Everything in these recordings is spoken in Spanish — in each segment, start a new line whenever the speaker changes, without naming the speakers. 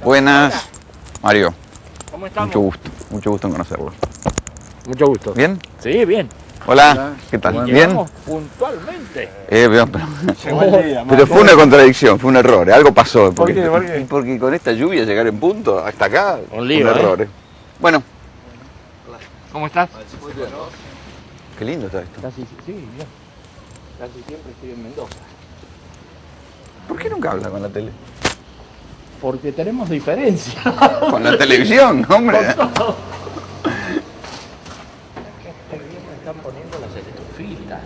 Buenas. Mario,
¿Cómo estamos?
mucho gusto en conocerlo.
Mucho gusto.
¿Bien?
Sí, bien.
Hola, ¿qué tal? ¿Bien?
Llegamos puntualmente.
Pero fue una contradicción, fue un error, algo pasó.
¿Por qué? ¿Por qué?
Porque con esta lluvia llegar en punto hasta acá,
Un lío,
error. Bueno,
¿Cómo estás?
qué lindo está esto.
Casi, sí, bien. Casi siempre estoy en Mendoza.
¿Por qué nunca habla con la tele?
Porque tenemos diferencia.
Con la televisión, hombre.
Me están poniendo las estufitas.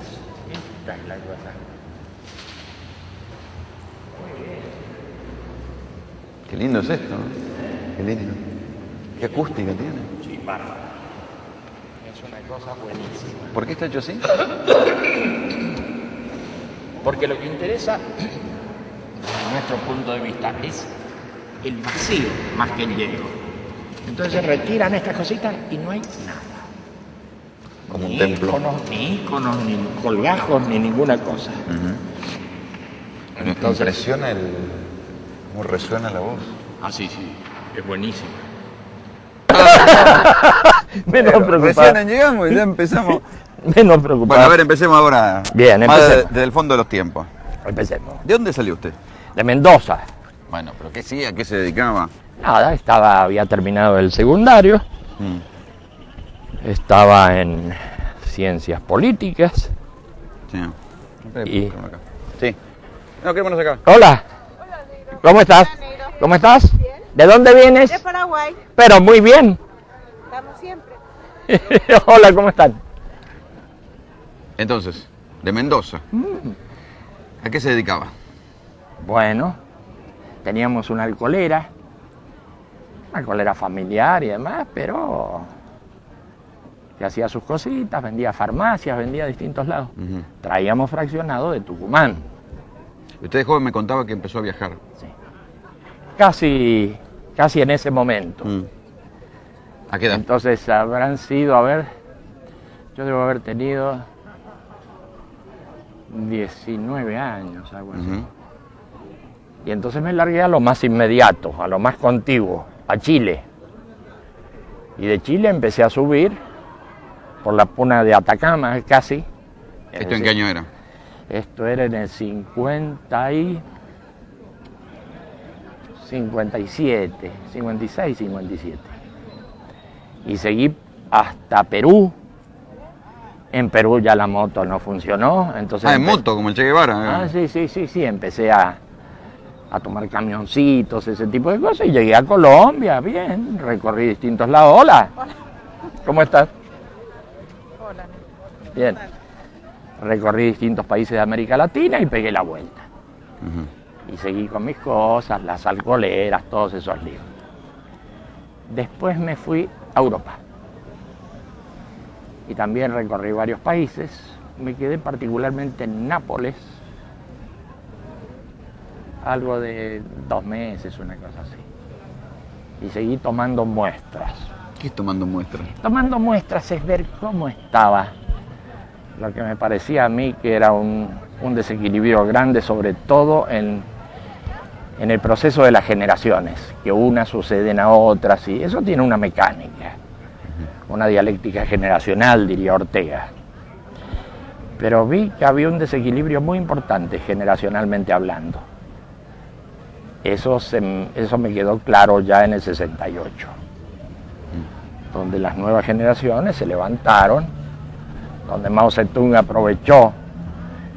Esta es la cosa. Muy bien.
Qué lindo es esto, ¿no? Qué lindo. Qué acústica tiene.
Sí, bárbaro. Es una cosa buenísima.
¿Por qué está hecho así?
Porque lo que interesa, desde nuestro punto de vista, es el vacío más que el lleno. Entonces se retiran estas cositas y no hay nada.
Como un
Ni
templo.
ni íconos, ni colgajos, ni ninguna cosa.
Me impresiona cómo resuena la voz.
Ah, sí, sí, es buenísimo.
Menos preocupado. Recién llegamos y ya empezamos.
Menos preocupado.
Bueno, a ver, empecemos ahora.
Bien,
más
empecemos.
desde el fondo de los tiempos.
Empecemos.
¿De dónde salió usted?
De Mendoza.
Bueno, pero ¿qué sí? ¿A qué se dedicaba?
Nada, había terminado el secundario. Estaba en ciencias políticas.
Sí.
Y-
Sí. No, quedémonos acá.
Hola. ¿Cómo estás? ¿Cómo estás? ¿De dónde vienes?
De Paraguay,
Pero muy bien.
estamos siempre.
Hola, ¿cómo están?
Entonces, de Mendoza. ¿A qué se dedicaba?
Bueno, teníamos una alcoholera familiar y demás, pero que hacía sus cositas, vendía farmacias, vendía a distintos lados. Traíamos fraccionado de Tucumán.
Usted de joven me contaba que empezó a viajar.
Sí. Casi en ese momento.
¿A qué edad?
Entonces habrán sido, yo debo haber tenido 19 años, algo así. Y entonces me largué a lo más inmediato, a lo más contiguo, a Chile. Y de Chile empecé a subir por la puna de Atacama, casi.
¿Esto en qué año era?
Esto era en el 57, 56, 57. Y seguí hasta Perú. En Perú ya la moto no funcionó, entonces...
En moto, como el Che Guevara.
Sí, empecé a tomar camioncitos, ese tipo de cosas, y llegué a Colombia, bien, recorrí distintos lados. Hola. ¿Cómo estás?
Hola.
Bien. Recorrí distintos países de América Latina y pegué la vuelta. Y seguí con mis cosas, las alcoholeras, todos esos líos. Después me fui a Europa. Y también recorrí varios países. Me quedé particularmente en Nápoles. Algo de 2 meses, una cosa así. Y seguí tomando muestras.
¿Qué es tomando muestras?
Tomando muestras es ver cómo estaba lo que me parecía a mí que era un desequilibrio grande, sobre todo en el proceso de las generaciones, que unas suceden a otras, y eso tiene una mecánica, una dialéctica generacional, diría Ortega. Pero vi que había un desequilibrio muy importante generacionalmente hablando. Eso me quedó claro ya en el 68, donde las nuevas generaciones se levantaron, donde Mao Zedong aprovechó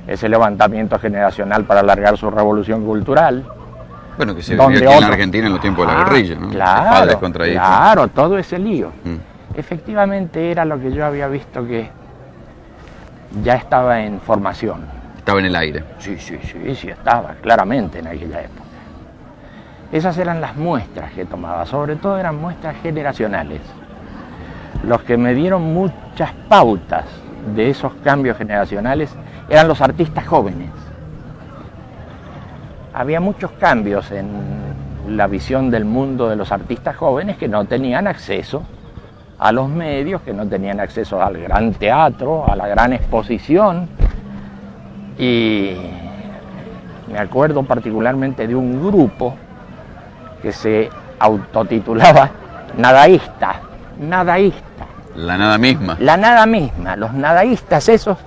ese levantamiento generacional para alargar su revolución cultural.
Bueno, que se vivió aquí en la Argentina en los tiempos de la guerrilla, ¿no? Padres contra hijos.
Claro, todo ese lío. Efectivamente era lo que yo había visto que ya estaba en formación.
Estaba en el aire.
Sí, estaba claramente en aquella época. Esas eran las muestras que tomaba, sobre todo eran muestras generacionales. Los que me dieron muchas pautas de esos cambios generacionales eran los artistas jóvenes. Había muchos cambios en la visión del mundo de los artistas jóvenes que no tenían acceso a los medios, que no tenían acceso al gran teatro, a la gran exposición. Y me acuerdo particularmente de un grupo que se autotitulaba nadaísta, nadaísta.
La nada misma.
La nada misma, los nadaístas esos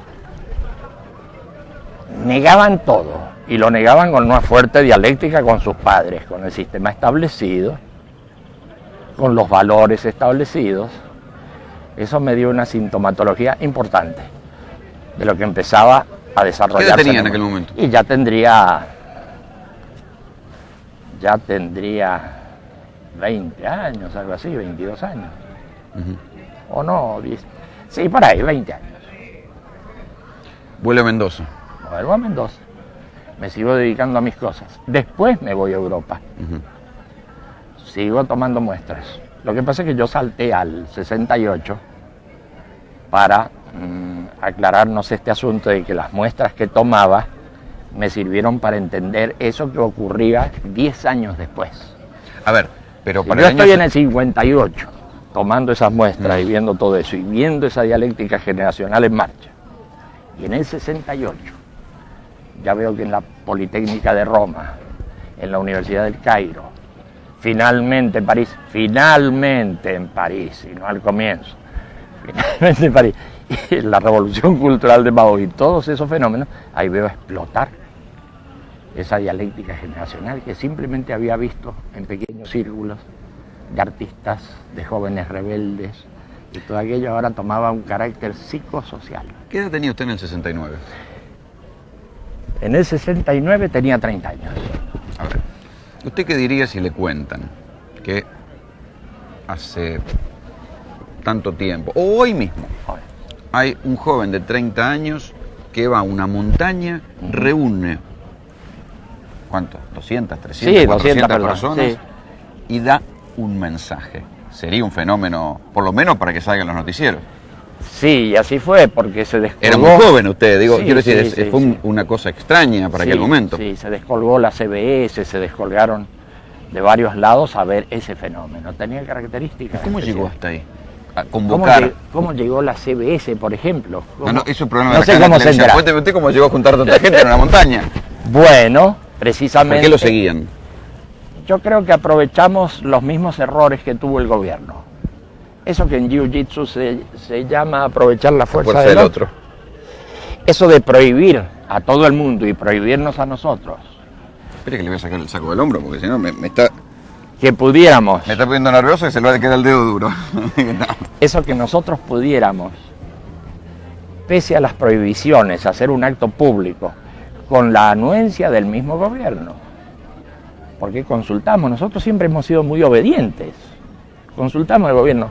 negaban todo y lo negaban con una fuerte dialéctica con sus padres, con el sistema establecido, con los valores establecidos. Eso me dio una sintomatología importante de lo que empezaba a desarrollarse.
¿Qué edad tenía en aquel momento?
Y ya tendría 20 años, algo así, 22 años. O no, 10. Sí, por ahí, 20 años.
Vuelve a Mendoza.
Vuelvo a Mendoza. Me sigo dedicando a mis cosas. Después me voy a Europa. Sigo tomando muestras. Lo que pasa es que yo salté al 68 para aclararnos este asunto de que las muestras que tomaba me sirvieron para entender eso que ocurría 10 años después.
A ver, pero
Si
para
yo
el año
estoy en el 58 tomando esas muestras y viendo todo eso y viendo esa dialéctica generacional en marcha. Y en el 68 ya veo que en la Politécnica de Roma, en la Universidad del Cairo, finalmente en París, y no al comienzo, finalmente en París, y la revolución cultural de Mao y todos esos fenómenos, ahí veo explotar esa dialéctica generacional que simplemente había visto en pequeños círculos de artistas, de jóvenes rebeldes, y todo aquello ahora tomaba un carácter psicosocial.
¿Qué edad tenía usted en el 69?
En el 69 tenía 30 años.
A ver, ¿usted qué diría si le cuentan que hace tanto tiempo, o hoy mismo, hay un joven de 30 años que va a una montaña, reúne, ¿cuánto? 200, 300,
Sí,
400
200
personas,
sí.
Y da un mensaje? Sería un fenómeno, por lo menos para que salgan los noticieros.
Sí, y así fue, porque se descolgó...
Era muy joven usted, digo,
Sí,
quiero decir,
sí,
fue
sí.
una cosa extraña para aquel momento.
Sí, se descolgó la CBS, se descolgaron de varios lados a ver ese fenómeno. Tenía características.
¿Cómo
especiales.
llegó hasta ahí? A convocar.
¿Cómo llegó la CBS, por ejemplo?
No, es un problema
no
de
sé
la cadena
cómo
de
se
televisión.
entera.
Cuénteme usted cómo llegó a juntar tanta gente en una montaña.
Bueno, precisamente...
¿Por qué lo seguían?
Yo creo que aprovechamos los mismos errores que tuvo el gobierno. Eso que en Jiu-Jitsu se llama aprovechar la fuerza del otro. Eso de prohibir a todo el mundo y prohibirnos a nosotros.
Espere que le voy a sacar el saco del hombro, porque si no me está
Que pudiéramos,
poniendo nervioso y se le va a quedar el dedo duro. No.
eso que nosotros pudiéramos, pese a las prohibiciones, hacer un acto público con la anuencia del mismo gobierno. Porque consultamos, nosotros siempre hemos sido muy obedientes. Consultamos al gobierno.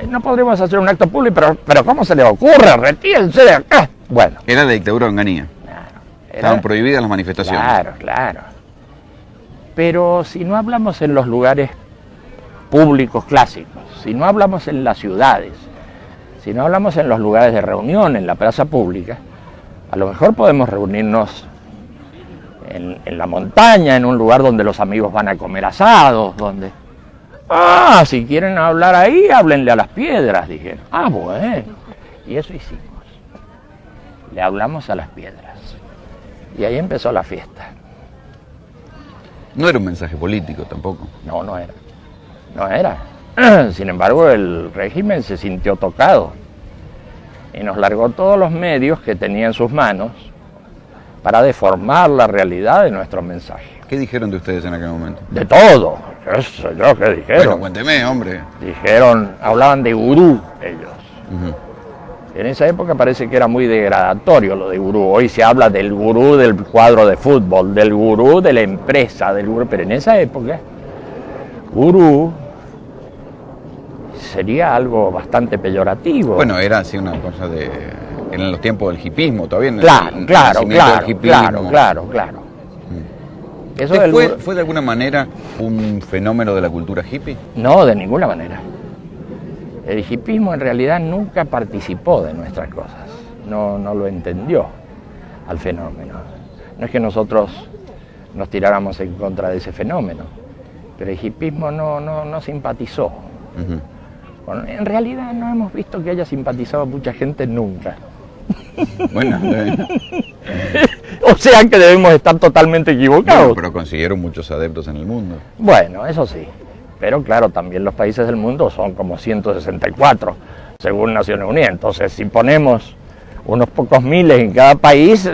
No podremos hacer un acto público, pero ¿cómo se le ocurre? Retírense de acá. Bueno.
Era la dictadura de Onganía.
Claro,
Estaban prohibidas las manifestaciones.
Claro. Pero si no hablamos en los lugares públicos clásicos, si no hablamos en las ciudades, si no hablamos en los lugares de reunión, en la plaza pública, a lo mejor podemos reunirnos en la montaña, en un lugar donde los amigos van a comer asados, donde... si quieren hablar ahí, háblenle a las piedras, dijeron. Bueno. Y eso hicimos. Le hablamos a las piedras. Y ahí empezó la fiesta.
No era un mensaje político tampoco.
No era. No era. Sin embargo, el régimen se sintió tocado y nos largó todos los medios que tenía en sus manos para deformar la realidad de nuestro mensaje.
¿Qué dijeron de ustedes en aquel momento?
De todo. Eso yo qué dijeron.
Bueno, cuénteme, hombre.
Hablaban de gurú ellos. En esa época parece que era muy degradatorio lo de gurú. Hoy se habla del gurú del cuadro de fútbol, del gurú de la empresa, del gurú. Pero en esa época, gurú sería algo bastante peyorativo.
Bueno, era así una cosa de... En los tiempos del hipismo, todavía en el
Claro.
nacimiento del hipismo.
Claro. Eso del
¿Fue de alguna manera un fenómeno de la cultura hippie?
No, de ninguna manera. El hipismo en realidad nunca participó de nuestras cosas, no lo entendió al fenómeno. No es que nosotros nos tiráramos en contra de ese fenómeno, pero el hipismo no simpatizó. En realidad no hemos visto que haya simpatizado mucha gente nunca.
Bueno,
O sea que debemos estar totalmente equivocados.
Bueno, pero consiguieron muchos adeptos en el mundo.
Bueno, eso sí. Pero claro, también los países del mundo son como 164, según Naciones Unidas. Entonces, si ponemos unos pocos miles en cada país,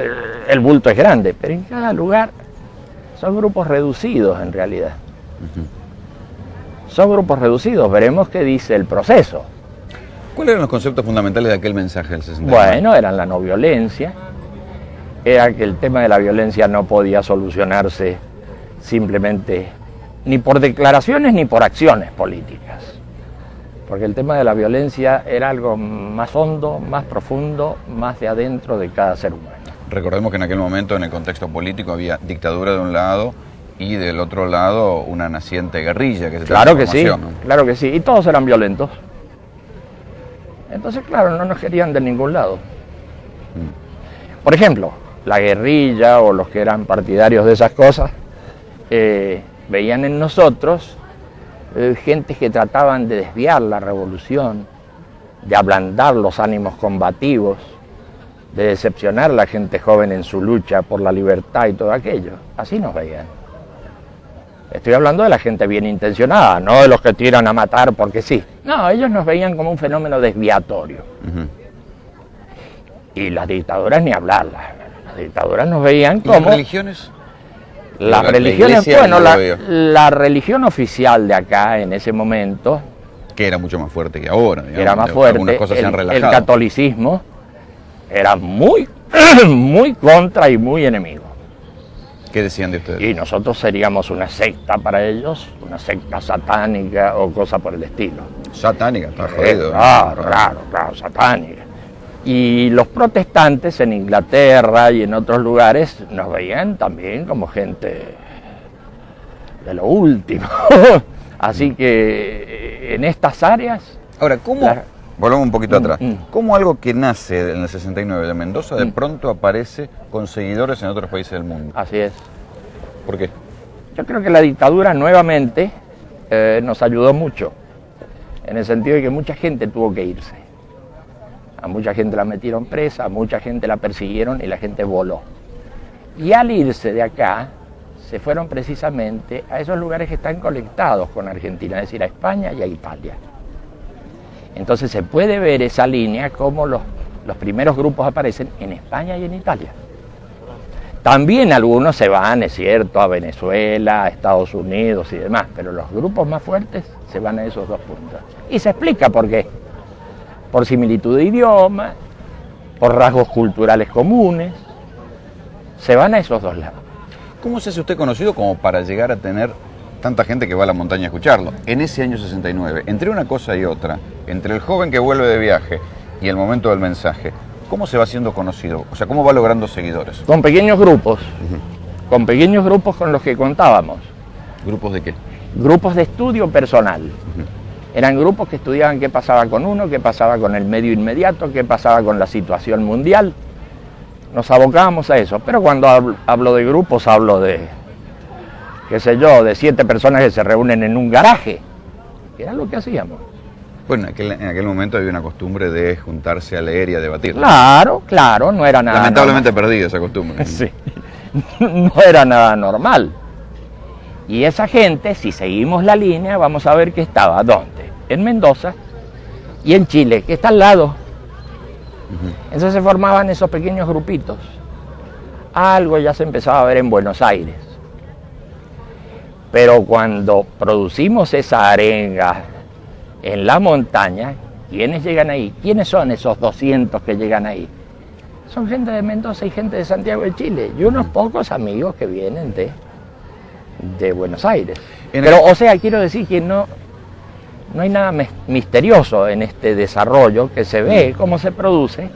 el bulto es grande. Pero en cada lugar son grupos reducidos en realidad. Son grupos reducidos. Veremos qué dice el proceso.
¿Cuáles eran los conceptos fundamentales de aquel mensaje del 69?
Bueno, eran la no violencia. Era que el tema de la violencia no podía solucionarse simplemente ni por declaraciones ni por acciones políticas, porque el tema de la violencia era algo más hondo, más profundo, más de adentro de cada ser humano.
Recordemos que en aquel momento, en el contexto político, había dictadura de un lado y del otro lado una naciente guerrilla que se
Claro que sí,
¿no?
claro que sí, y todos eran violentos. Entonces, claro, no nos querían de ningún lado. Por ejemplo, la guerrilla o los que eran partidarios de esas cosas veían en nosotros gente que trataban de desviar la revolución, de ablandar los ánimos combativos, de decepcionar a la gente joven en su lucha por la libertad y todo aquello. Así nos veían. Estoy hablando de la gente bien intencionada, no de los que tiran a matar porque sí. No, ellos nos veían como un fenómeno desviatorio. Y las dictaduras ni hablarlas. Las dictaduras nos veían como...
¿Y las religiones?
Las
La
religiones,
iglesia
bueno,
no lo veo.
la religión oficial de acá en ese momento,
Que era mucho más fuerte que ahora, digamos.
que era más
Algunas
fuerte,
cosas se han
el
relajado.
catolicismo era muy, muy contra y muy enemigo.
¿Qué decían de ustedes?
Y nosotros seríamos una secta para ellos, una secta satánica o cosa por el estilo.
Satánica, está jodido.
Claro, satánica. Y los protestantes en Inglaterra y en otros lugares nos veían también como gente de lo último. Así que en estas áreas...
Ahora, ¿cómo? Volvamos un poquito atrás. ¿Cómo algo que nace en el 69 de Mendoza de pronto aparece con seguidores en otros países del mundo?
Así es.
¿Por qué?
Yo creo que la dictadura nuevamente nos ayudó mucho, en el sentido de que mucha gente tuvo que irse. A mucha gente la metieron presa, a mucha gente la persiguieron y la gente voló. Y al irse de acá, se fueron precisamente a esos lugares que están conectados con Argentina, es decir, a España y a Italia. Entonces se puede ver esa línea como los primeros grupos aparecen en España y en Italia. También algunos se van, es cierto, a Venezuela, a Estados Unidos y demás, pero los grupos más fuertes se van a esos dos puntos. Y se explica por qué. Por similitud de idioma, por rasgos culturales comunes, se van a esos dos lados.
¿Cómo se hace usted conocido como para llegar a tener tanta gente que va a la montaña a escucharlo? En ese año 69, entre una cosa y otra, entre el joven que vuelve de viaje y el momento del mensaje, ¿cómo se va haciendo conocido? O sea, ¿cómo va logrando seguidores?
Con pequeños grupos con los que contábamos.
¿Grupos de qué?
Grupos de estudio personal. Eran grupos que estudiaban qué pasaba con uno, qué pasaba con el medio inmediato, qué pasaba con la situación mundial. Nos abocábamos a eso, pero cuando hablo de grupos hablo de, qué sé yo, de 7 personas que se reúnen en un garaje, que era lo que hacíamos.
Bueno, en aquel momento había una costumbre de juntarse a leer y a debatir.
Claro, no era nada
Lamentablemente perdida esa costumbre.
Sí, no era nada normal. Y esa gente, si seguimos la línea, vamos a ver que estaba, ¿dónde? En Mendoza y en Chile, que está al lado. Entonces se formaban esos pequeños grupitos. Algo ya se empezaba a ver en Buenos Aires. Pero cuando producimos esa arenga en la montaña, ¿quiénes llegan ahí? ¿Quiénes son esos 200 que llegan ahí? Son gente de Mendoza y gente de Santiago de Chile y unos pocos amigos que vienen de Buenos Aires. Pero, o sea, quiero decir que no hay nada misterioso en este desarrollo que se ve cómo se produce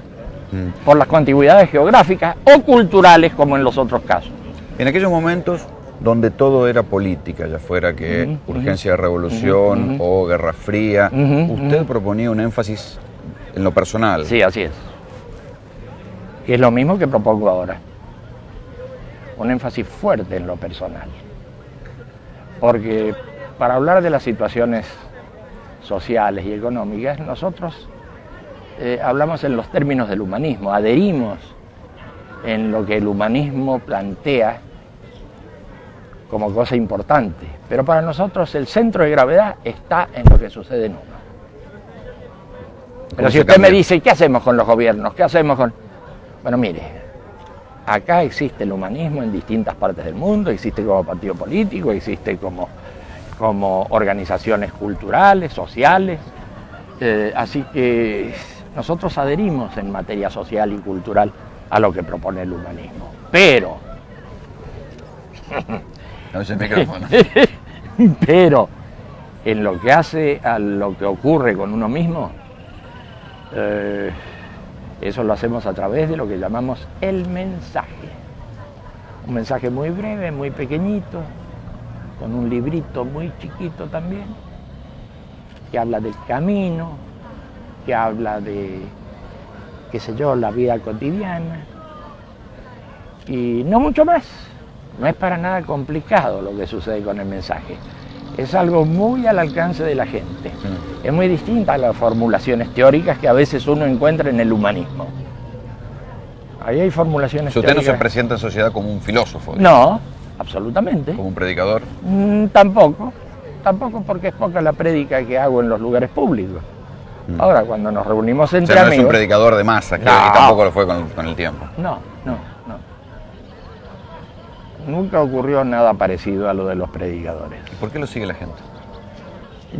por las contiguidades geográficas o culturales como en los otros casos.
En aquellos momentos donde todo era política, ya fuera que urgencia de revolución o guerra fría, usted proponía un énfasis en lo personal.
Sí, así es. Y es lo mismo que propongo ahora. Un énfasis fuerte en lo personal. Porque para hablar de las situaciones sociales y económicas, nosotros hablamos en los términos del humanismo, adherimos en lo que el humanismo plantea como cosa importante. Pero para nosotros el centro de gravedad está en lo que sucede en uno. Pero si usted me dice, ¿qué hacemos con los gobiernos? ¿Qué hacemos con...? Bueno, mire, acá existe el humanismo en distintas partes del mundo, existe como partido político, existe como organizaciones culturales, sociales, así que nosotros adherimos en materia social y cultural a lo que propone el humanismo. Pero...
No es el micrófono.
Pero en lo que hace a lo que ocurre con uno mismo, eso lo hacemos a través de lo que llamamos el mensaje. Un mensaje muy breve, muy pequeñito, con un librito muy chiquito también, que habla del camino, que habla de, qué sé yo, la vida cotidiana, y no mucho más. No es para nada complicado lo que sucede con el mensaje. Es algo muy al alcance de la gente. Es muy distinta a las formulaciones teóricas que a veces uno encuentra en el humanismo. Ahí hay formulaciones
Usted no
teóricas.
se presenta en sociedad como un filósofo.
No, absolutamente.
Como un predicador.
Tampoco porque es poca la prédica que hago en los lugares públicos. Ahora, cuando nos reunimos
O
entre
sea, no es
amigos...
un predicador de masa, que
No.
y tampoco lo fue con el tiempo.
No. Nunca ocurrió nada parecido a lo de los predicadores.
¿Y por qué lo sigue la gente?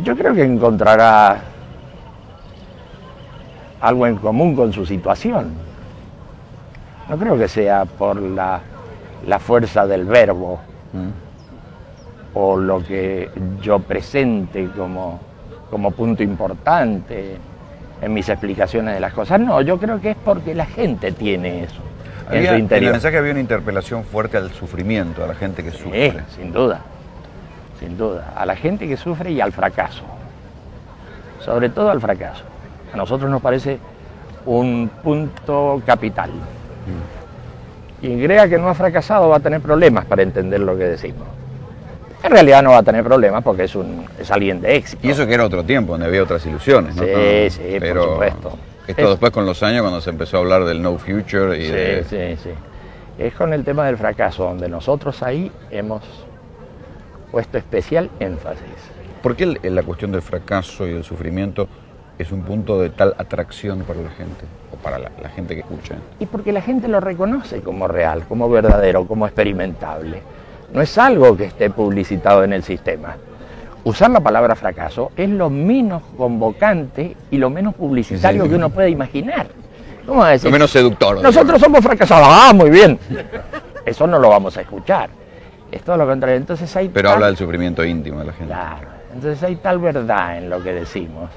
Yo creo que encontrará algo en común con su situación. No creo que sea por la fuerza del verbo o lo que yo presente como punto importante en mis explicaciones de las cosas. No, yo creo que es porque la gente tiene eso en su
En el
interior.
mensaje había una interpelación fuerte al sufrimiento, a la gente que sufre.
Sí, sin duda, a la gente que sufre y al fracaso, sobre todo al fracaso. A nosotros nos parece un punto capital. Quien crea que no ha fracasado va a tener problemas para entender lo que decimos. En realidad no va a tener problemas porque es alguien de éxito.
Y eso que era otro tiempo, donde había otras ilusiones, ¿no?
Sí,
Pero
por supuesto.
Esto después con los años, cuando se empezó a hablar del no future y
Sí. Es con el tema del fracaso, donde nosotros ahí hemos puesto especial énfasis.
¿Por qué la cuestión del fracaso y del sufrimiento es un punto de tal atracción para la gente, o para la gente que escucha?
Y porque la gente lo reconoce como real, como verdadero, como experimentable. No es algo que esté publicitado en el sistema. Usar la palabra fracaso es lo menos convocante y lo menos publicitario que uno puede imaginar. ¿Cómo va a decir?
Lo menos seductor.
Nosotros somos fracasados. Ah, muy bien. Eso no lo vamos a escuchar. Es todo lo contrario. Entonces hay
Pero habla del sufrimiento íntimo de la gente.
Claro. Entonces hay tal verdad en lo que decimos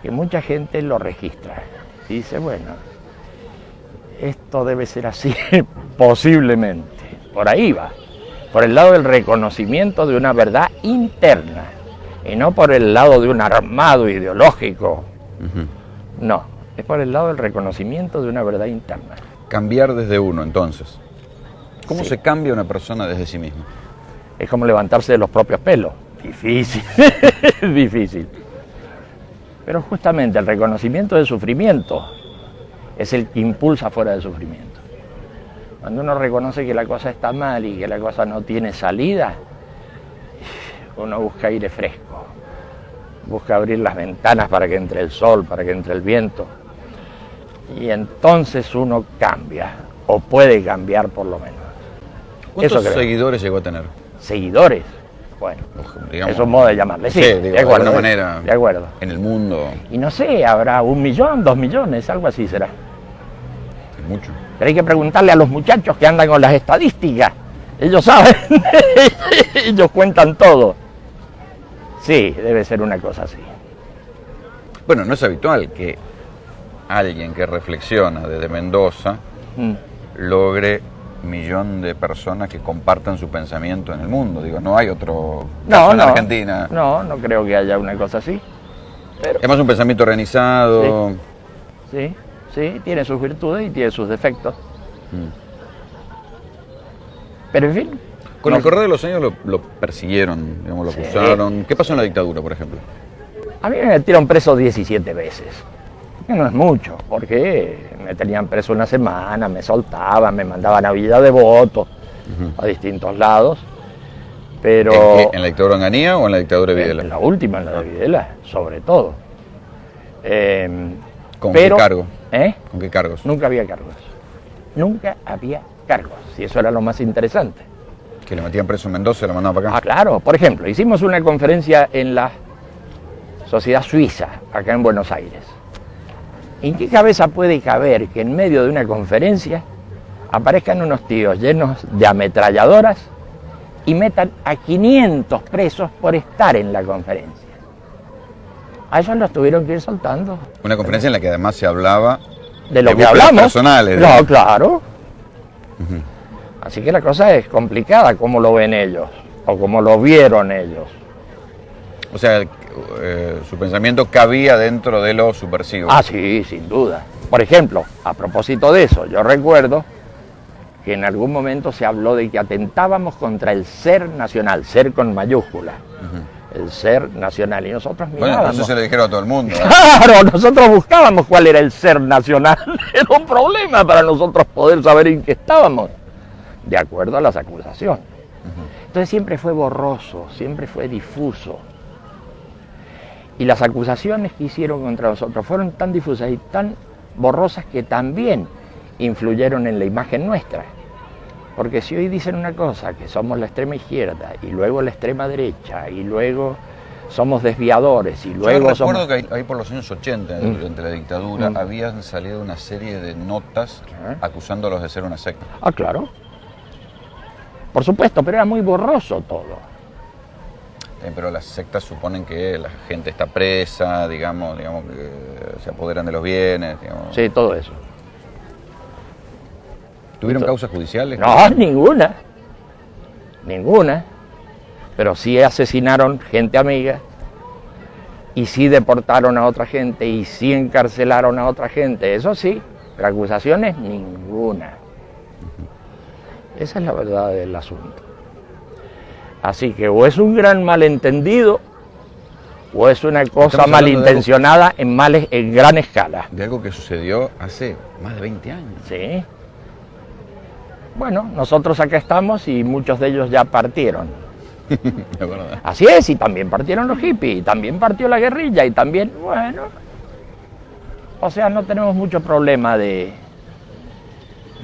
que mucha gente lo registra y dice, bueno, esto debe ser así, posiblemente. Por ahí va. Por el lado del reconocimiento de una verdad interna y no por el lado de un armado ideológico. No, es por el lado del reconocimiento de una verdad interna.
Cambiar desde uno, entonces. ¿Cómo
Sí.
se cambia una persona desde sí misma?
Es como levantarse de los propios pelos. Difícil, difícil. Pero justamente el reconocimiento del sufrimiento es el que impulsa fuera del sufrimiento. Cuando uno reconoce que la cosa está mal y que la cosa no tiene salida, uno busca aire fresco, busca abrir las ventanas para que entre el sol, para que entre el viento. Y entonces uno cambia, o puede cambiar por lo menos.
¿Cuántos
Eso creo.
seguidores llegó a tener?
seguidores. Bueno,
Digamos,
es un modo de llamarle. Sí,
digo,
de acuerdo.
alguna manera.
De acuerdo.
En el mundo
Y no sé, habrá 1 millón, 2 millones, algo así será.
es mucho.
Pero hay que preguntarle a los muchachos que andan con las estadísticas. Ellos saben, ellos cuentan todo. Sí, debe ser una cosa así.
Bueno, no es habitual que alguien que reflexiona desde Mendoza
Mm.
logre 1 millón de personas que compartan su pensamiento en el mundo. Digo, no hay otro
No,
caso en
no.
Argentina.
No creo que haya una cosa así. Pero
Además, un pensamiento organizado.
sí, tiene sus virtudes y tiene sus defectos.
Mm.
Pero en fin.
Con
no
el correr de los años lo persiguieron, digamos, lo
Sí.
acusaron. ¿Qué pasó en la dictadura, por ejemplo?
A mí me metieron preso 17 veces. Que no es mucho, porque me tenían preso una semana, me soltaban, me mandaban a Villa Devoto, a distintos lados, pero...
¿En la dictadura de Onganía o en la dictadura de Videla?
En la última, en la de Videla, sobre todo.
¿Con
pero,
qué cargo?
¿Eh?
¿Con qué cargos?
Nunca había cargos. Nunca había cargos, y eso era lo más interesante.
Que le metían preso en Mendoza y lo mandaban para acá.
Ah, claro. Por ejemplo, hicimos una conferencia en la Sociedad Suiza, acá en Buenos Aires. ¿En qué cabeza puede caber que en medio de una conferencia aparezcan unos tíos llenos de ametralladoras y metan a 500 presos por estar en la conferencia? A ellos los tuvieron que ir soltando.
Una conferencia en la que además se hablaba
De lo que
búsquedas
hablamos.
personales.
No, claro. Así que la cosa es complicada, como lo ven ellos, o como lo vieron ellos.
O sea, su pensamiento cabía dentro de lo subversivo.
Ah, sí, sin duda. Por ejemplo, a propósito de eso, yo recuerdo que en algún momento se habló de que atentábamos contra el ser nacional, ser con mayúscula, el ser nacional, y nosotros mirábamos.
Bueno, eso se le dijeron a todo el mundo.
Claro, nosotros buscábamos cuál era el ser nacional. Era un problema para nosotros poder saber en qué estábamos, de acuerdo a las acusaciones. Entonces siempre fue borroso, siempre fue difuso. Y las acusaciones que hicieron contra nosotros fueron tan difusas y tan borrosas que también influyeron en la imagen nuestra. Porque si hoy dicen una cosa, que somos la extrema izquierda, y luego la extrema derecha, y luego somos desviadores, y luego
Yo recuerdo
somos...
que ahí por los años 80, durante la dictadura, habían salido una serie de notas acusándolos de ser una secta.
Ah, claro. Por supuesto, pero era muy borroso todo.
Pero las sectas suponen que la gente está presa, digamos que se apoderan de los bienes. Digamos.
Sí, todo eso.
¿Tuvieron causas judiciales?
No, ninguna. Ninguna. Pero sí asesinaron gente amiga, y sí deportaron a otra gente, y sí encarcelaron a otra gente. Eso sí, pero acusaciones ninguna. Esa es la verdad del asunto. Así que o es un gran malentendido, o es una cosa malintencionada en gran escala.
De algo que sucedió hace más de 20 años.
Sí. Bueno, nosotros acá estamos y muchos de ellos ya partieron.
De verdad.
Así es, y también partieron los hippies, y también partió la guerrilla, y también, bueno... O sea, no tenemos mucho problema de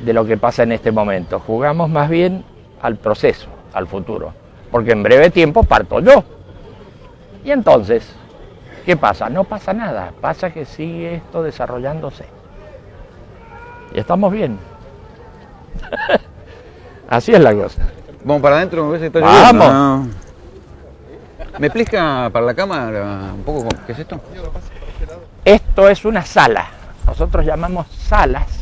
lo que pasa en este momento. Jugamos más bien al proceso, al futuro. Porque en breve tiempo parto yo. Y entonces, ¿qué pasa? No pasa nada, pasa que sigue esto desarrollándose. Y estamos bien. Así es la cosa.
Vamos para adentro, me parece que está
¡Vamos!
lloviendo. ¿Me explica para la cámara un poco qué es esto?
Esto es una sala. Nosotros llamamos salas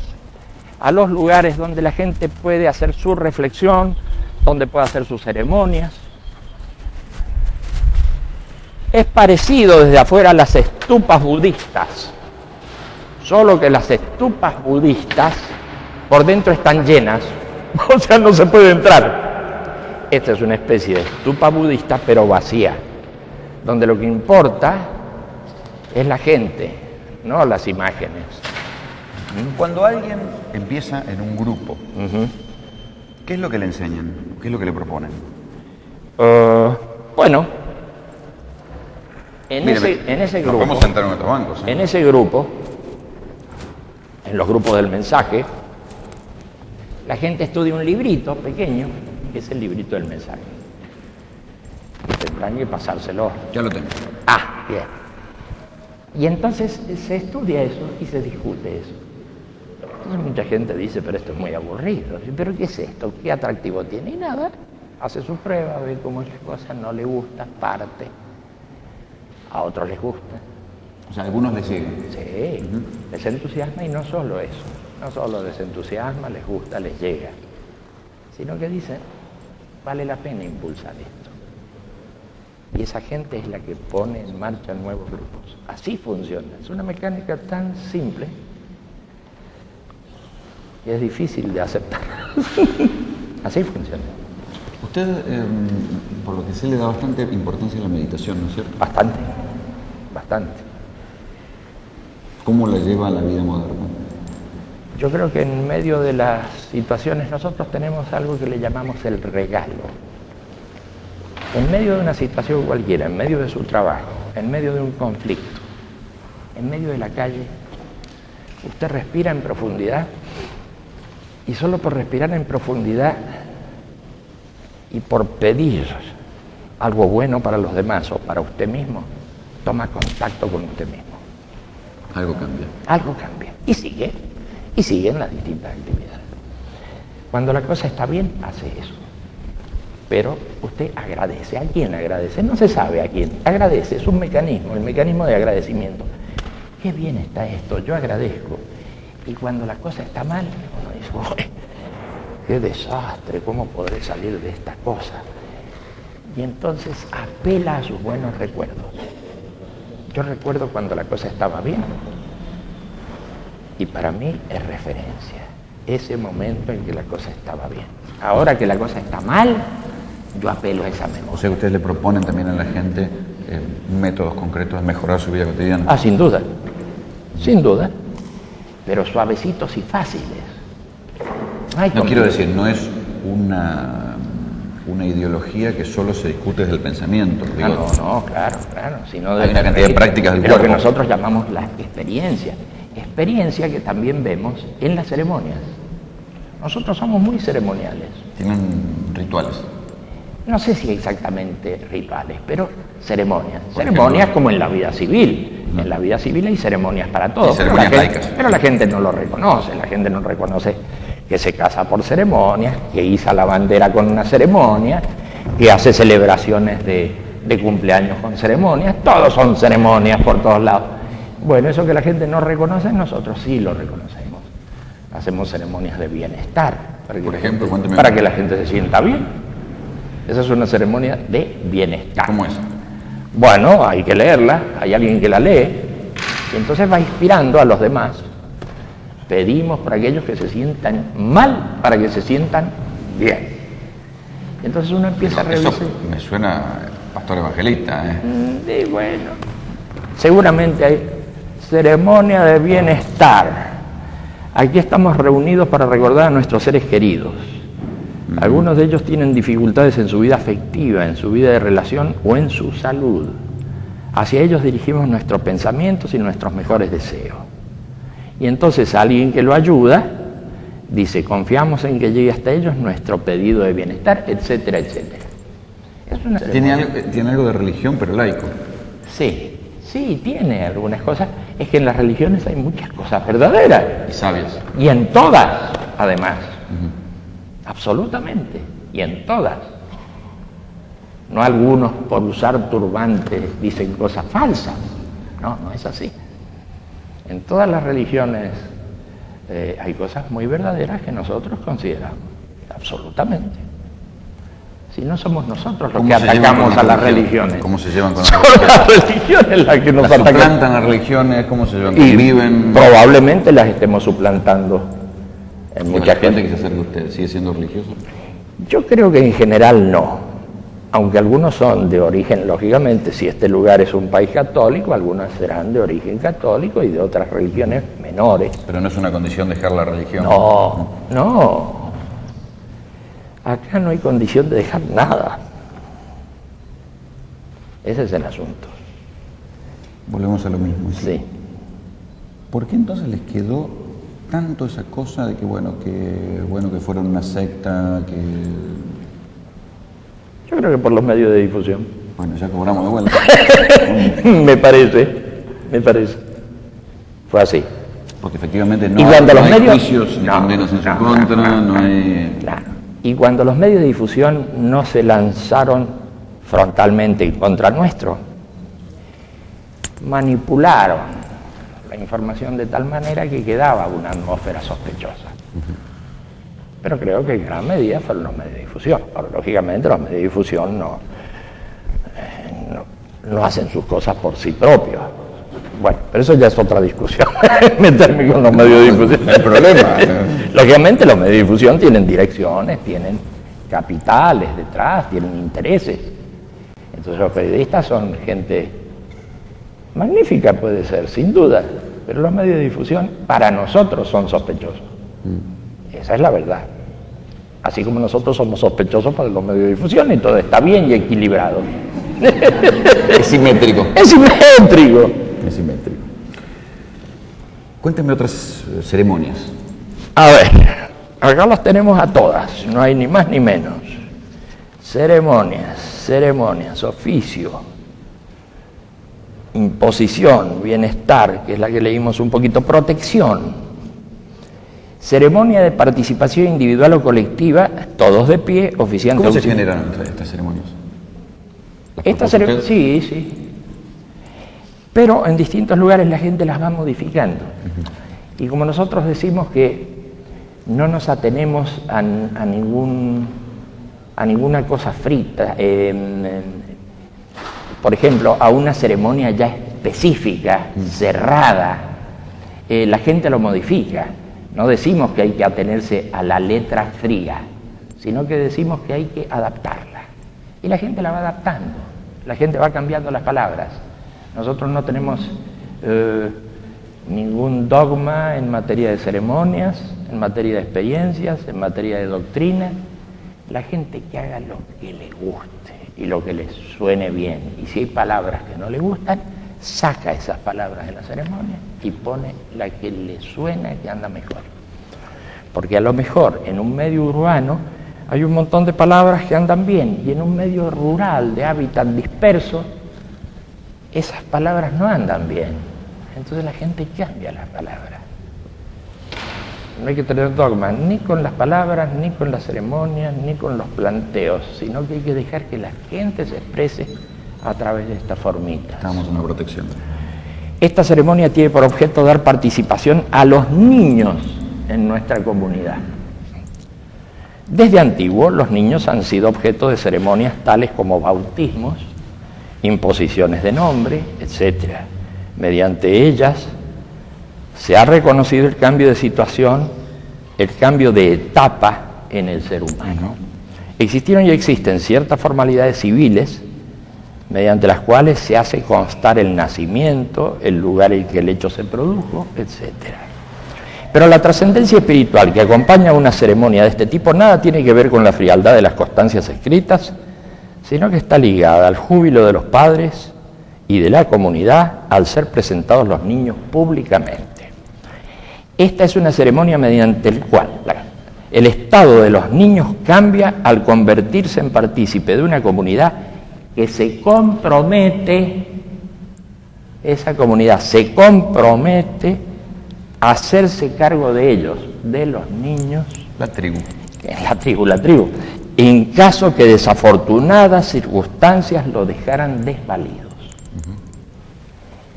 a los lugares donde la gente puede hacer su reflexión, donde puede hacer sus ceremonias. Es parecido desde afuera a las estupas budistas, solo que las estupas budistas por dentro están llenas, o sea, no se puede entrar. Esta es una especie de estupa budista, pero vacía, donde lo que importa es la gente, no las imágenes.
Cuando alguien empieza en un grupo, ¿qué es lo que le enseñan? ¿Qué es lo que le proponen?
Bueno, en
Mire,
ese
nos
grupo,
podemos sentar en otros bancos.
en ese grupo, en los grupos del mensaje, la gente estudia un librito pequeño, que es el librito del mensaje. Tendrán que pasárselo.
Ya lo tengo.
Ah, bien. Y entonces se estudia eso y se discute eso. Entonces mucha gente dice, pero esto es muy aburrido. ¿Pero qué es esto? ¿Qué atractivo tiene? Y nada, hace su prueba, ve cómo es la cosa, no le gusta, parte. A otros les gusta.
O sea, algunos le siguen.
Sí, les entusiasma, y no solo eso. No solo les entusiasma, les gusta, les llega. Sino que dicen, vale la pena impulsar esto. Y esa gente es la que pone en marcha nuevos grupos. Así funciona. Es una mecánica tan simple que es difícil de aceptar. Así funciona.
Usted, por lo que sé, le da bastante importancia a la meditación, ¿no es cierto?
Bastante, bastante.
¿Cómo la lleva a la vida moderna?
Yo creo que en medio de las situaciones nosotros tenemos algo que le llamamos el regalo. En medio de una situación cualquiera, en medio de su trabajo, en medio de un conflicto, en medio de la calle, usted respira en profundidad y solo por respirar en profundidad y por pedir algo bueno para los demás o para usted mismo, toma contacto con usted mismo.
Algo cambia.
Algo cambia. Y siguen las distintas actividades. Cuando la cosa está bien, hace eso. Pero usted agradece. ¿A quién agradece? No se sabe a quién. Agradece, es un mecanismo, el mecanismo de agradecimiento. Qué bien está esto, yo agradezco. Y cuando la cosa está mal, uno dice, uy, qué desastre, ¿cómo podré salir de esta cosa? Y entonces apela a sus buenos recuerdos. Yo recuerdo cuando la cosa estaba bien, y para mí es referencia, ese momento en que la cosa estaba bien. Ahora que la cosa está mal, yo apelo a esa memoria.
O sea, ustedes le proponen también a la gente métodos concretos de mejorar su vida cotidiana.
Ah, sin duda, pero suavecitos y fáciles.
No quiero decir, no es una ideología que solo se discute desde el pensamiento. Digo,
No, claro. Sino
hay una cantidad de prácticas del
cuerpo. Lo que
cuerpo.
nosotros llamamos la experiencia. Experiencia que también vemos en las ceremonias. Nosotros somos muy ceremoniales.
Tienen rituales.
No sé si exactamente rituales, pero ceremonias. Ceremonias como en la vida civil. En la vida civil hay ceremonias para todo.
Y ceremonias laicas.
Pero la gente no lo reconoce. La gente no reconoce que se casa por ceremonias, que iza la bandera con una ceremonia, que hace celebraciones de cumpleaños con ceremonias. Todos son ceremonias por todos lados. Bueno, eso que la gente no reconoce, nosotros sí lo reconocemos. Hacemos ceremonias de bienestar.
Por ejemplo, cuénteme.
Para que la gente se sienta bien. Esa es una ceremonia de bienestar.
¿Cómo es?
Bueno, hay que leerla, hay alguien que la lee, y entonces va inspirando a los demás. Pedimos por aquellos que se sientan mal, para que se sientan bien. Y entonces uno empieza a revisar.
Eso me suena pastor evangelista, ¿eh?
Y bueno, seguramente hay ceremonia de bienestar. Aquí estamos reunidos para recordar a nuestros seres queridos. Algunos de ellos tienen dificultades en su vida afectiva, en su vida de relación o en su salud. Hacia ellos dirigimos nuestros pensamientos y nuestros mejores deseos. Y entonces alguien que lo ayuda dice, confiamos en que llegue hasta ellos nuestro pedido de bienestar, etcétera, etcétera. Es una
Tiene algo de religión, pero laico.
Sí, tiene algunas cosas. Es que en las religiones hay muchas cosas verdaderas.
Y sabias.
Y en todas, además. Absolutamente. Y en todas. No algunos por usar turbantes dicen cosas falsas. No es así. En todas las religiones hay cosas muy verdaderas que nosotros consideramos. Absolutamente. Si no somos nosotros los que atacamos a las religiones.
¿Cómo se llevan con
Son las religiones las que nos
las
atacan.
suplantan las religiones? ¿Cómo se llevan?
Y
¿Conviven?
probablemente las estemos suplantando en
¿Y
mucha
la gente
gente.
que se acerca a usted sigue siendo religioso?
Yo creo que en general no, aunque algunos son de origen, lógicamente, si este lugar es un país católico, algunos serán de origen católico y de otras religiones menores.
Pero no es una condición dejar la religión.
No. Acá no hay condición de dejar nada. Ese es el asunto.
Volvemos a lo mismo.
Sí.
¿Por qué entonces les quedó tanto esa cosa de que que fueron una secta, que
Yo creo que por los medios de difusión.
bueno, ya cobramos de vuelta?
me parece. Fue así.
Porque efectivamente
Y cuando los
hay
medios-
juicios ni condenas en su contra, no hay...
Claro. Y cuando los medios de difusión no se lanzaron frontalmente contra nuestro, manipularon la información de tal manera que quedaba una atmósfera sospechosa. Pero creo que en gran medida fueron los medios de difusión. Ahora, lógicamente, los medios de difusión no hacen sus cosas por sí propios. Bueno, pero eso ya es otra discusión, meterme con los medios de difusión.
No hay problema.
Lógicamente los medios de difusión tienen direcciones, tienen capitales detrás, tienen intereses. Entonces los periodistas son gente magnífica, puede ser, sin duda, pero los medios de difusión para nosotros son sospechosos. Esa es la verdad. Así como nosotros somos sospechosos para los medios de difusión y todo está bien y equilibrado.
Es simétrico.
Es simétrico.
Es simétrico. Cuénteme otras ceremonias.
A ver, acá las tenemos a todas, no hay ni más ni menos. Ceremonias, oficio, imposición, bienestar, que es la que leímos un poquito, protección, ceremonia de participación individual o colectiva, todos de pie, oficiante.
¿Cómo se generan estas ceremonias?
Sí. Pero en distintos lugares la gente las va modificando. Y como nosotros decimos que no nos atenemos a ninguna cosa frita, por ejemplo, a una ceremonia ya específica, cerrada, la gente lo modifica. No decimos que hay que atenerse a la letra fría, sino que decimos que hay que adaptarla. Y la gente la va adaptando, la gente va cambiando las palabras. Nosotros no tenemos ningún dogma en materia de ceremonias, en materia de experiencias, en materia de doctrina. La gente que haga lo que le guste y lo que le suene bien. Y si hay palabras que no le gustan, saca esas palabras de la ceremonia y pone la que le suena, que anda mejor. Porque a lo mejor en un medio urbano hay un montón de palabras que andan bien y en un medio rural de hábitat disperso esas palabras no andan bien. Entonces la gente cambia las palabras. No hay que tener dogmas ni con las palabras, ni con las ceremonias, ni con los planteos, sino que hay que dejar que la gente se exprese a través de esta formita.
Estamos en una protección.
Esta ceremonia tiene por objeto dar participación a los niños en nuestra comunidad. Desde antiguo, los niños han sido objeto de ceremonias tales como bautismos, imposiciones de nombre, etc. Mediante ellas se ha reconocido el cambio de situación, el cambio de etapa en el ser humano. Existieron y existen ciertas formalidades civiles mediante las cuales se hace constar el nacimiento, el lugar en que el hecho se produjo, etc. Pero la trascendencia espiritual que acompaña a una ceremonia de este tipo nada tiene que ver con la frialdad de las constancias escritas, sino que está ligada al júbilo de los padres y de la comunidad al ser presentados los niños públicamente. Esta es una ceremonia mediante la cual el estado de los niños cambia al convertirse en partícipe de una comunidad que se compromete, esa comunidad se compromete a hacerse cargo de ellos, de los niños.
La tribu.
La tribu. En caso que desafortunadas circunstancias lo dejaran desvalidos.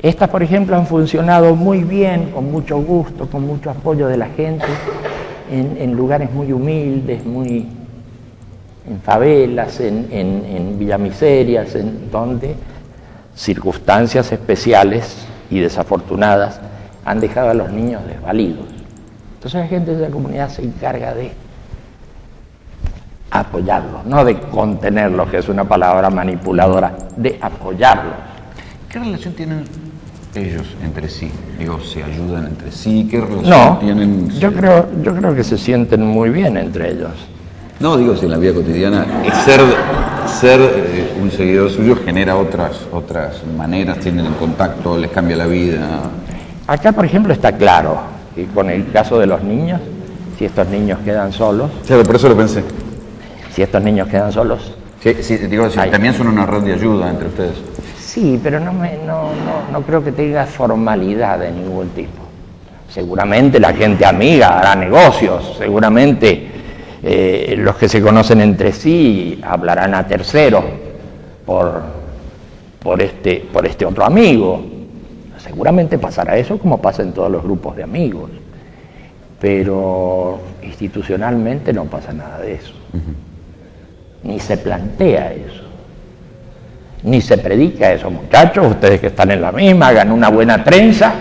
Estas, por ejemplo, han funcionado muy bien, con mucho gusto, con mucho apoyo de la gente, en lugares muy humildes, en favelas, en villamiserias, en donde circunstancias especiales y desafortunadas han dejado a los niños desvalidos. Entonces la gente de la comunidad se encarga de apoyarlos, no de contenerlos, que es una palabra manipuladora, de apoyarlos.
¿Qué relación tienen ellos entre sí? Digo, ¿se ayudan entre sí? ¿Qué relación tienen?
Yo creo que se sienten muy bien entre ellos.
No, digo, si en la vida cotidiana ser un seguidor suyo genera otras maneras, tienen el contacto, les cambia la vida.
Acá, por ejemplo, está claro que con el caso de los niños, si estos niños quedan solos...
Claro, por eso lo pensé.
Si estos niños quedan solos...
Sí, digo, también son una red de ayuda entre ustedes.
Sí, pero no creo que tenga formalidad de ningún tipo. Seguramente la gente amiga hará negocios, seguramente los que se conocen entre sí hablarán a terceros por este otro amigo. Seguramente pasará eso como pasa en todos los grupos de amigos, pero institucionalmente no pasa nada de eso. Ni se plantea eso. Ni se predica eso, muchachos, ustedes que están en la misma, hagan una buena trenza,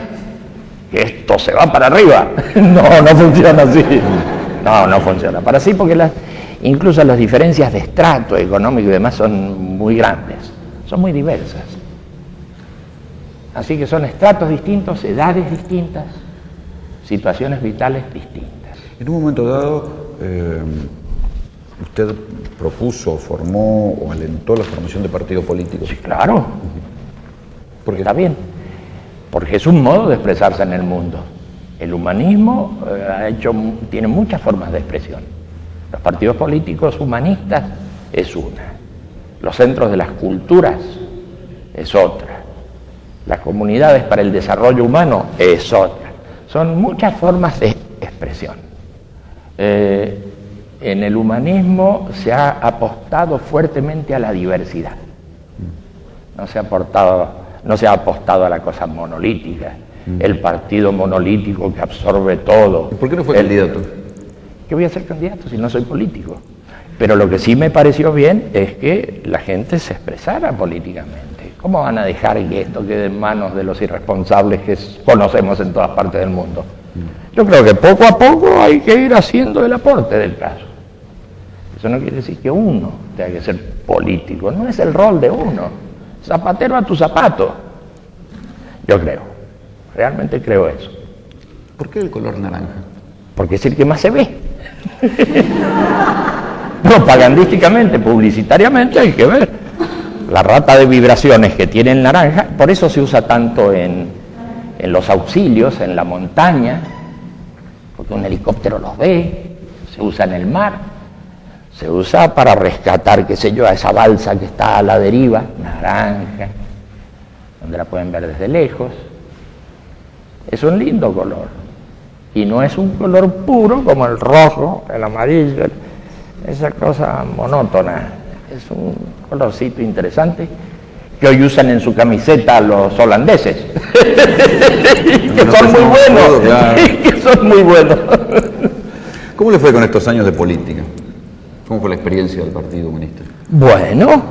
que esto se va para arriba. No funciona así. No funciona para así, porque incluso las diferencias de estrato económico y demás son muy grandes, son muy diversas. Así que son estratos distintos, edades distintas, situaciones vitales distintas.
En un momento dado, usted propuso, formó o alentó la formación de partido político.
Sí, claro.
¿Por qué?
Está bien, porque es un modo de expresarse en el mundo. El humanismo tiene muchas formas de expresión. Los partidos políticos humanistas es una. Los centros de las culturas es otra. Las comunidades para el desarrollo humano es otra. Son muchas formas de expresión. En el humanismo se ha apostado fuertemente a la diversidad. No se ha apostado a la cosa monolítica, el partido monolítico que absorbe todo.
¿Y por qué no fue candidato?
¿Qué voy a ser candidato si no soy político? Pero lo que sí me pareció bien es que la gente se expresara políticamente. ¿Cómo van a dejar que esto quede en manos de los irresponsables que conocemos en todas partes del mundo? Yo creo que poco a poco hay que ir haciendo el aporte del caso. Eso no quiere decir que uno tenga que ser político, no es el rol de uno. Zapatero a tu zapato. Yo creo, realmente creo eso.
¿Por qué el color naranja?
Porque es el que más se ve. Propagandísticamente, publicitariamente hay que ver. La rata de vibraciones que tiene el naranja, por eso se usa tanto en los auxilios, en la montaña, porque un helicóptero los ve, se usa en el mar, se usa para rescatar, qué sé yo, a esa balsa que está a la deriva, naranja, donde la pueden ver desde lejos. Es un lindo color, y no es un color puro como el rojo, el amarillo, esa cosa monótona. Es un colorcito interesante que hoy usan en su camiseta los holandeses, que son muy buenos, claro. Que son muy buenos.
¿Cómo le fue con estos años de política? ¿Cómo fue la experiencia del Partido Humanista?
Bueno,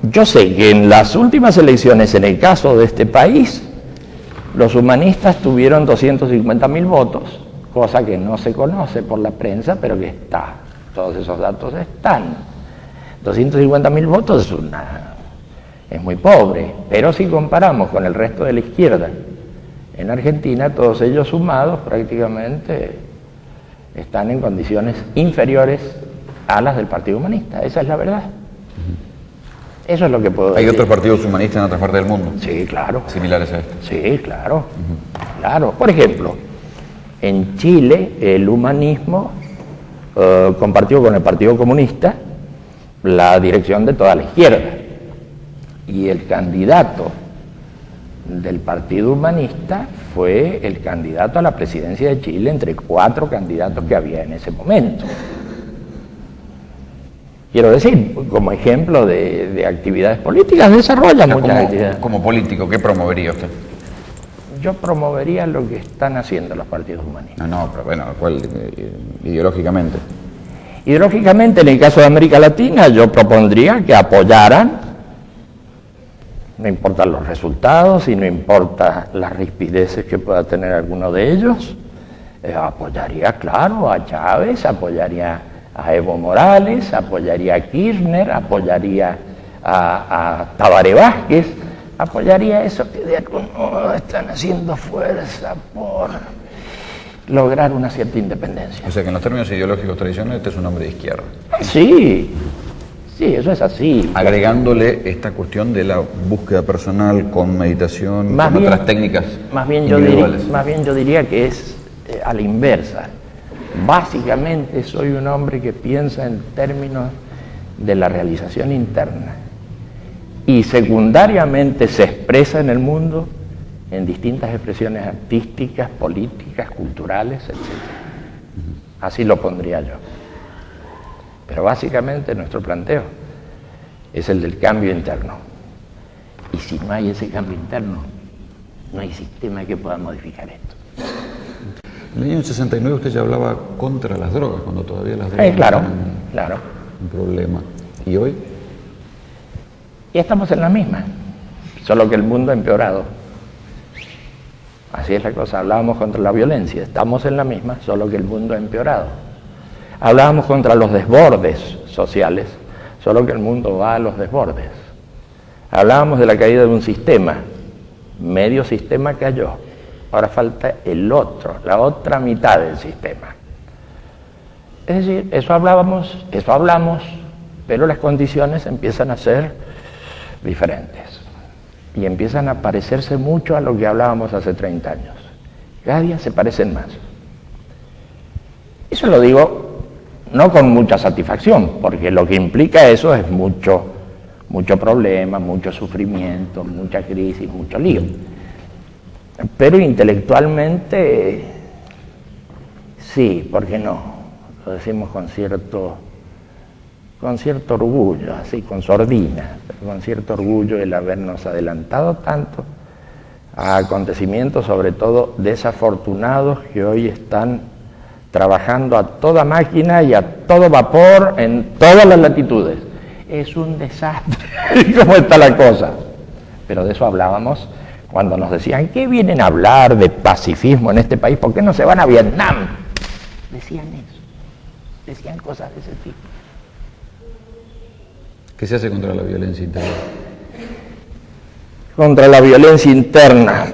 yo sé que en las últimas elecciones, en el caso de este país, los humanistas tuvieron 250.000 votos, cosa que no se conoce por la prensa, pero que está, todos esos datos están. 250.000 votos es muy pobre, pero si comparamos con el resto de la izquierda en Argentina, todos ellos sumados prácticamente están en condiciones inferiores a las del Partido Humanista. Esa es la verdad. Eso es lo que puedo decir.
¿Hay otros partidos humanistas en otras partes del mundo?
Sí, claro.
¿Similares a este?
Sí, claro. Claro. Por ejemplo, en Chile el humanismo compartió con el Partido Comunista la dirección de toda la izquierda, y el candidato del Partido Humanista fue el candidato a la presidencia de Chile entre 4 candidatos que había en ese momento. Quiero decir, como ejemplo de actividades políticas, desarrolla muchas actividades.
Como político, ¿qué promovería usted?
Yo promovería lo que están haciendo los partidos humanistas.
No, pero bueno, ¿cuál ideológicamente?
Ideológicamente, en el caso de América Latina, yo propondría que apoyaran, no importan los resultados y no importa las rispideces que pueda tener alguno de ellos, apoyaría, claro, a Chávez, apoyaría a Evo Morales, apoyaría a Kirchner, apoyaría a Tabaré Vázquez, apoyaría eso que de algún modo están haciendo fuerza por lograr una cierta independencia.
O sea que en los términos ideológicos tradicionales este es un hombre de izquierda.
Sí, sí, eso es así.
Agregándole esta cuestión de la búsqueda personal con meditación,
Más
con
bien-
otras técnicas
Más bien yo diría que es a la inversa. Básicamente soy un hombre que piensa en términos de la realización interna y secundariamente se expresa en el mundo en distintas expresiones artísticas, políticas, culturales, etc. Así lo pondría yo. Pero básicamente nuestro planteo es el del cambio interno. Y si no hay ese cambio interno, no hay sistema que pueda modificar esto.
En el año 69 usted ya hablaba contra las drogas, cuando todavía las drogas
Claro,
eran
claro.
un problema. ¿Y hoy?
Y estamos en la misma, solo que el mundo ha empeorado. Así es la cosa, hablábamos contra la violencia, estamos en la misma, solo que el mundo ha empeorado. Hablábamos contra los desbordes sociales, solo que el mundo va a los desbordes. Hablábamos de la caída de un sistema, medio sistema cayó, ahora falta el otro, la otra mitad del sistema. Es decir, eso hablamos, pero las condiciones empiezan a ser diferentes y empiezan a parecerse mucho a lo que hablábamos hace 30 años. Cada día se parecen más. Eso lo digo no con mucha satisfacción, porque lo que implica eso es mucho problema, mucho sufrimiento, mucha crisis, mucho lío. Pero intelectualmente, sí, ¿por qué no? Lo decimos con cierto orgullo, así, con sordina, con cierto orgullo el habernos adelantado tanto a acontecimientos, sobre todo desafortunados, que hoy están trabajando a toda máquina y a todo vapor en todas las latitudes. Es un desastre cómo está la cosa. Pero de eso hablábamos cuando nos decían, ¿qué vienen a hablar de pacifismo en este país? ¿Por qué no se van a Vietnam? Decían eso, decían cosas de ese tipo.
¿Qué se hace contra la violencia interna?
Contra la violencia interna.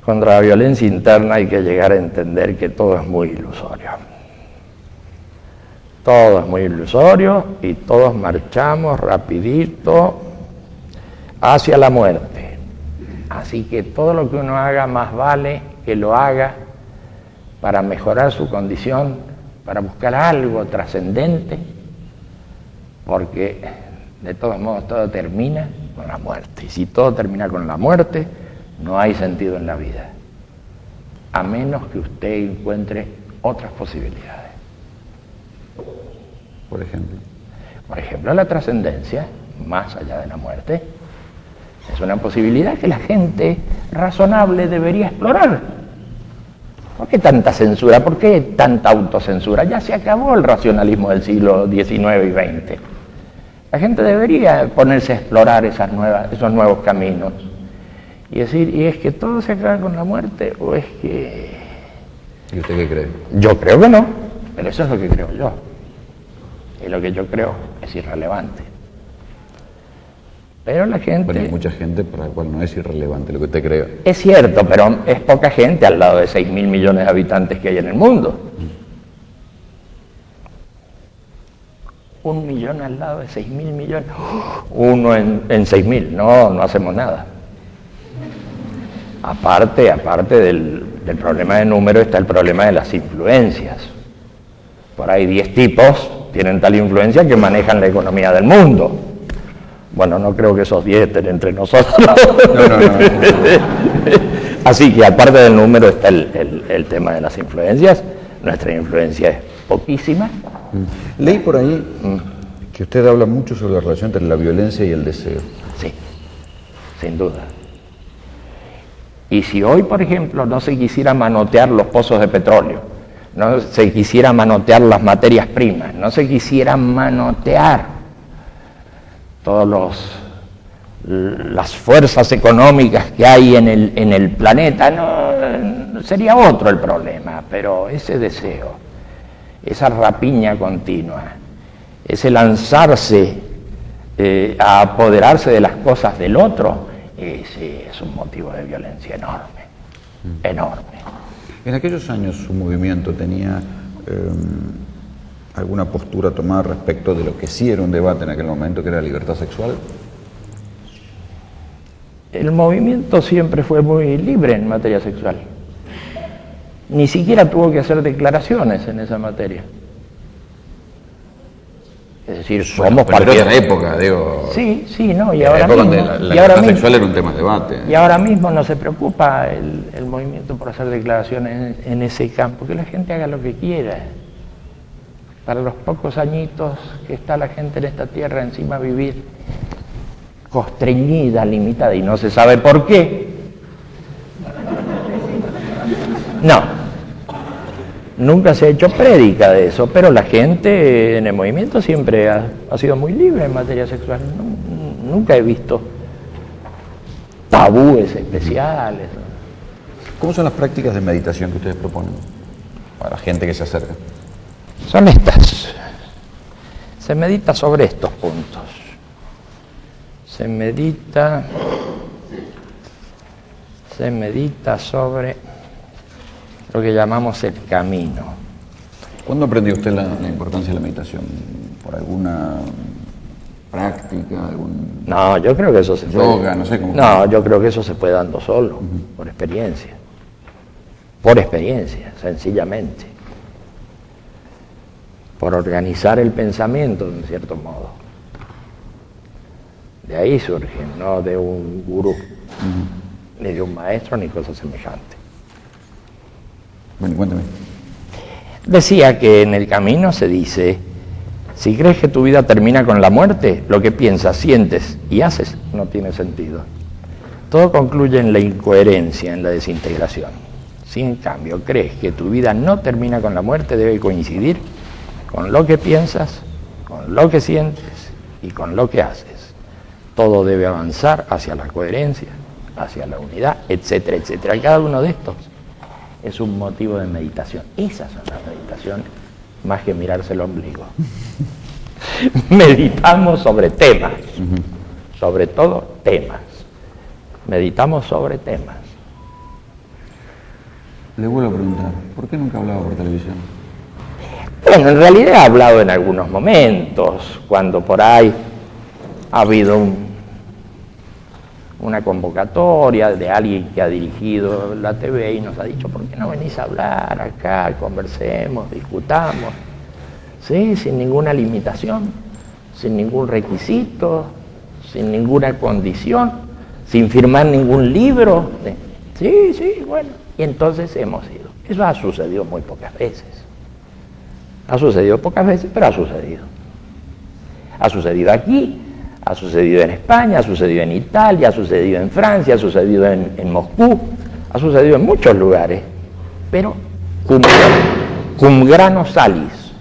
Contra la violencia interna hay que llegar a entender que todo es muy ilusorio. Todo es muy ilusorio y todos marchamos rapidito hacia la muerte. Así que todo lo que uno haga, más vale que lo haga para mejorar su condición, para buscar algo trascendente, porque de todos modos todo termina con la muerte. Y si todo termina con la muerte, no hay sentido en la vida, a menos que usted encuentre otras posibilidades.
Por ejemplo.
Por ejemplo, la trascendencia, más allá de la muerte, es una posibilidad que la gente razonable debería explorar. ¿Por qué tanta censura? ¿Por qué tanta autocensura? Ya se acabó el racionalismo del siglo XIX y XX. La gente debería ponerse a explorar esos nuevos caminos. Y decir, ¿y es que todo se acaba con la muerte o es que...?
¿Y usted qué cree?
Yo creo que no, pero eso es lo que creo yo. Y lo que yo creo es irrelevante. Pero la gente...
Bueno, hay mucha gente para la cual no es irrelevante lo que usted cree.
Es cierto, pero es poca gente al lado de 6.000 millones de habitantes que hay en el mundo. 1 millón al lado de 6.000 millones. Uno en 6.000, no hacemos nada. Aparte del problema de número está el problema de las influencias. Por ahí 10 tipos tienen tal influencia que manejan la economía del mundo. Bueno, no creo que esos 10 estén entre nosotros. No. Así que aparte del número está el tema de las influencias. Nuestra influencia es poquísima.
Leí por ahí que usted habla mucho sobre la relación entre la violencia y el deseo.
Sí, sin duda. Y si hoy, por ejemplo, no se quisiera manotear los pozos de petróleo, no se quisiera manotear las materias primas, no se quisiera manotear todas las fuerzas económicas que hay en el planeta, no sería otro el problema, pero ese deseo, esa rapiña continua, ese lanzarse a apoderarse de las cosas del otro, ese es un motivo de violencia enorme, enorme.
En aquellos años su movimiento tenía alguna postura tomada respecto de lo que sí era un debate en aquel momento, que era la libertad sexual.
El movimiento siempre fue muy libre en materia sexual. Ni siquiera tuvo que hacer declaraciones en esa materia. Es decir, somos
parte de la época, digo.
Sí, no, y
en
ahora
la época
mismo,
donde la libertad sexual era un tema de debate.
Y ahora mismo no se preocupa el movimiento por hacer declaraciones en ese campo, que la gente haga lo que quiera. Para los pocos añitos que está la gente en esta tierra, encima vivir constreñida, limitada, y no se sabe por qué. No, nunca se ha hecho prédica de eso, pero la gente en el movimiento siempre ha sido muy libre en materia sexual. Nunca he visto tabúes especiales.
¿Cómo son las prácticas de meditación que ustedes proponen para la gente que se acerca?
Son estas. Se medita sobre estos puntos. Se medita sobre lo que llamamos el camino.
¿Cuándo aprendió usted la importancia de la meditación? ¿Por alguna práctica?
No, yo creo que eso se
yoga, no sé cómo.
No, yo creo que eso se fue dando solo, por experiencia. Por experiencia, sencillamente. Por organizar el pensamiento, de un cierto modo. De ahí surge, no de un gurú, ni de un maestro, ni cosas semejantes.
Bueno, cuéntame.
Decía que en el camino se dice, si crees que tu vida termina con la muerte, lo que piensas, sientes y haces no tiene sentido. Todo concluye en la incoherencia, en la desintegración. Si en cambio crees que tu vida no termina con la muerte, debe coincidir con lo que piensas, con lo que sientes y con lo que haces. Todo debe avanzar hacia la coherencia, hacia la unidad, etcétera, etcétera. Cada uno de estos es un motivo de meditación. Esas son las meditaciones, más que mirarse el ombligo. Meditamos sobre temas, sobre todo temas. Meditamos sobre temas.
Le vuelvo a preguntar, ¿por qué nunca hablaba por televisión?
Bueno, en realidad he hablado en algunos momentos, cuando por ahí ha habido una convocatoria de alguien que ha dirigido la TV y nos ha dicho, ¿por qué no venís a hablar acá, conversemos, discutamos? Sí, sin ninguna limitación, sin ningún requisito, sin ninguna condición, sin firmar ningún libro. Sí, bueno. Y entonces hemos ido. Eso ha sucedido muy pocas veces. Ha sucedido pocas veces, pero ha sucedido. Ha sucedido aquí, ha sucedido en España, ha sucedido en Italia, ha sucedido en Francia, ha sucedido en Moscú, ha sucedido en muchos lugares, pero cum grano salis,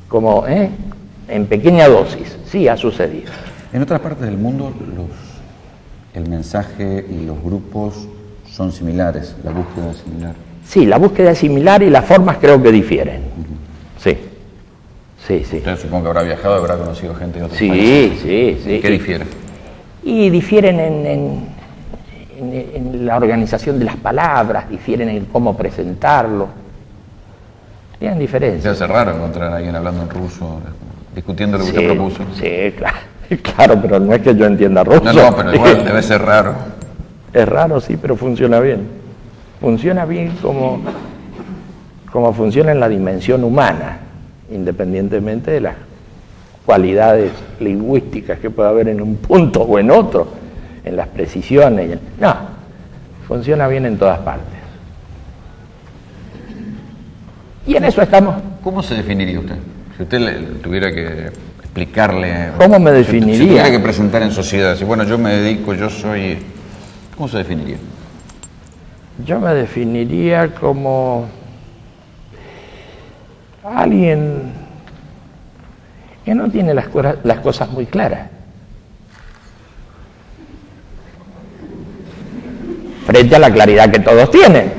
como en pequeña dosis, sí ha sucedido.
En otras partes del mundo el mensaje y los grupos son similares, la búsqueda es similar.
Sí, la búsqueda es similar y las formas creo que difieren. Sí.
Usted supongo que habrá viajado, habrá conocido gente de otros países.
Sí.
¿Qué difiere?
Y difieren en la organización de las palabras, difieren en cómo presentarlo. Tienen diferencias.
Se hace raro encontrar a alguien hablando en ruso, discutiendo lo que usted propuso.
Sí, claro, pero no es que yo entienda ruso.
No, pero igual debe ser raro.
Es raro, sí, pero funciona bien. Funciona bien como funciona en la dimensión humana, independientemente de las cualidades lingüísticas que pueda haber en un punto o en otro, en las precisiones. No, funciona bien en todas partes. Y en eso estamos.
¿Cómo se definiría usted? Si usted tuviera que explicarle...
¿Cómo me definiría?
Si tuviera que presentar en sociedad, si bueno, yo me dedico, yo soy... ¿Cómo se definiría?
Yo me definiría como alguien que no tiene las cosas muy claras. Frente a la claridad que todos tienen.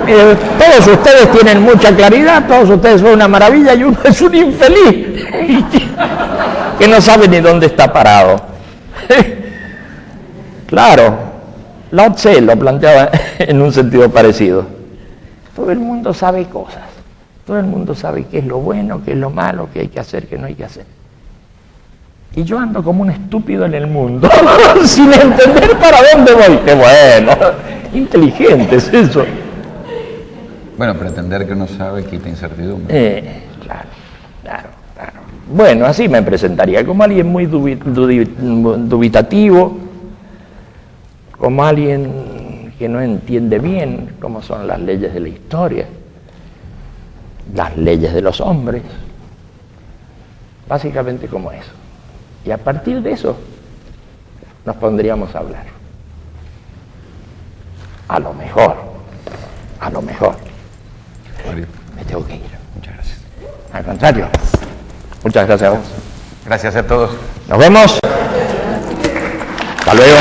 Todos ustedes tienen mucha claridad, todos ustedes son una maravilla y uno es un infeliz que no sabe ni dónde está parado. Claro, Lao Tse lo planteaba en un sentido parecido. Todo el mundo sabe cosas, todo el mundo sabe qué es lo bueno, qué es lo malo, qué hay que hacer, qué no hay que hacer. Y yo ando como un estúpido en el mundo, sin entender para dónde voy. ¡Qué bueno! Inteligente es eso.
Bueno, pretender que uno sabe quita incertidumbre.
Claro. Bueno, así me presentaría, como alguien muy dubitativo, como alguien que no entiende bien cómo son las leyes de la historia, las leyes de los hombres, básicamente como eso. Y a partir de eso nos pondríamos a hablar. A lo mejor.
Mario,
Me tengo que ir.
muchas gracias.
Al contrario. Muchas gracias a vos.
Gracias a todos.
Nos vemos. Hasta luego.